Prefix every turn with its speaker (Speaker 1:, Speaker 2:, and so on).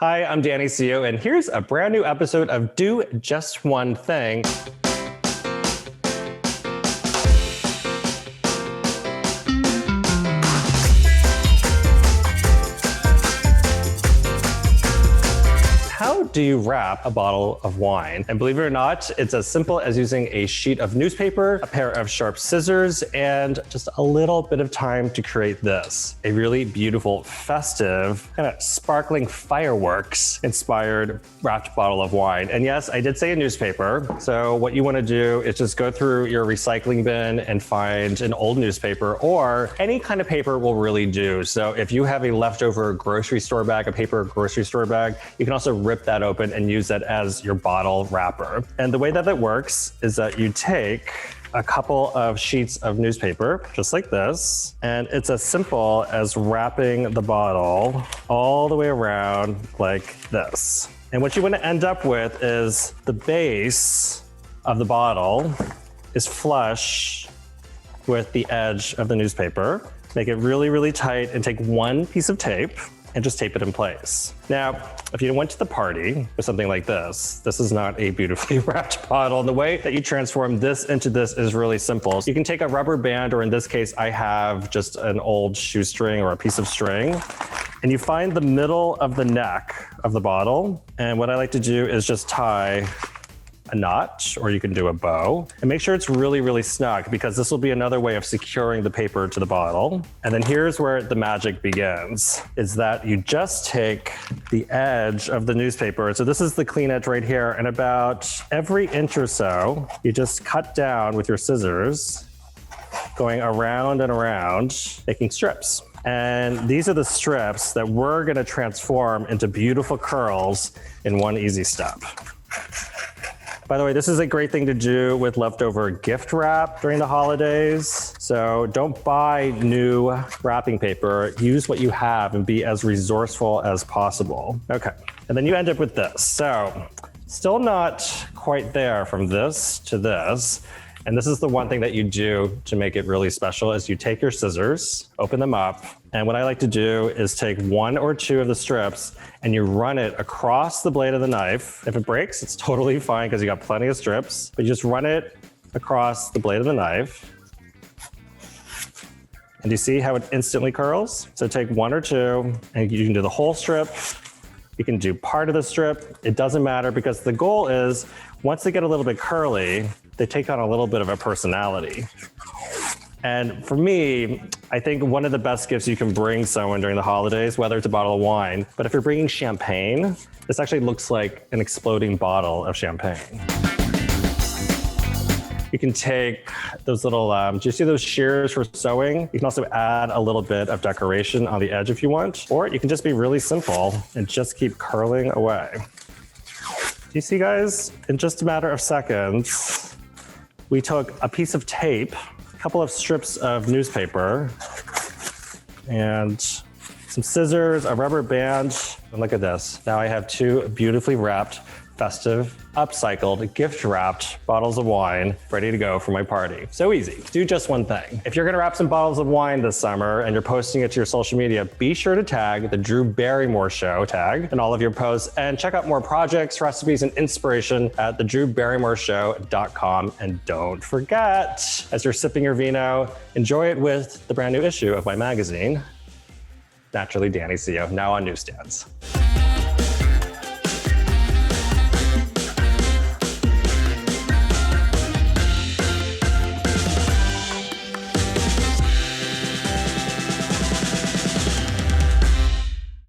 Speaker 1: Hi, I'm Danny CEO, and here's a brand new episode of Do Just One Thing. How do you wrap a bottle of wine? And believe it or not, it's as simple as using a sheet of newspaper, a pair of sharp scissors, and just a little bit of time to create this. A really beautiful, festive, kind of sparkling fireworks inspired wrapped bottle of wine. And yes, I did say a newspaper. So what you want to do is just go through your recycling bin and find an old newspaper, or any kind of paper will really do. So if you have a leftover grocery store bag, a paper grocery store bag, you can also rip that open and use that as your bottle wrapper. And the way that it works is that you take a couple of sheets of newspaper, just like this, and it's as simple as wrapping the bottle all the way around like this. And what you want to end up with is the base of the bottle is flush with the edge of the newspaper. Make it really, really tight and take one piece of tape and just tape it in place. Now, if you went to the party with something like this is not a beautifully wrapped bottle. And the way that you transform this into this is really simple. So you can take a rubber band, or in this case, I have just an old shoestring or a piece of string, and you find the middle of the neck of the bottle. And what I like to do is just tie a knot, or you can do a bow, and make sure it's really, really snug, because this will be another way of securing the paper to the bottle. And then here's where the magic begins, is that you just take the edge of the newspaper. So this is the clean edge right here. And about every inch or so, you just cut down with your scissors, going around and around, making strips. And these are the strips that we're gonna transform into beautiful curls in one easy step. By the way, this is a great thing to do with leftover gift wrap during the holidays. So don't buy new wrapping paper. Use what you have and be as resourceful as possible. Okay, and then you end up with this. So still not quite there from this to this. And this is the one thing that you do to make it really special, is you take your scissors, open them up, and what I like to do is take one or two of the strips and you run it across the blade of the knife. If it breaks, it's totally fine because you got plenty of strips, but you just run it across the blade of the knife. And you see how it instantly curls? So take one or two, and you can do the whole strip. You can do part of the strip. It doesn't matter, because the goal is, once they get a little bit curly, they take on a little bit of a personality. And for me, I think one of the best gifts you can bring someone during the holidays, whether it's a bottle of wine, but if you're bringing champagne, this actually looks like an exploding bottle of champagne. You can take those little, do you see those shears for sewing? You can also add a little bit of decoration on the edge if you want, or you can just be really simple and just keep curling away. Do you see, guys? In just a matter of seconds, we took a piece of tape, a couple of strips of newspaper, and some scissors, a rubber band, and look at this. Now I have two beautifully wrapped, festive, upcycled, gift-wrapped bottles of wine ready to go for my party. So easy. Do just one thing. If you're gonna wrap some bottles of wine this summer and you're posting it to your social media, be sure to tag the Drew Barrymore Show tag in all of your posts, and check out more projects, recipes, and inspiration at thedrewbarrymoreshow.com. And don't forget, as you're sipping your vino, enjoy it with the brand new issue of my magazine, Naturally Danny CEO, now on newsstands.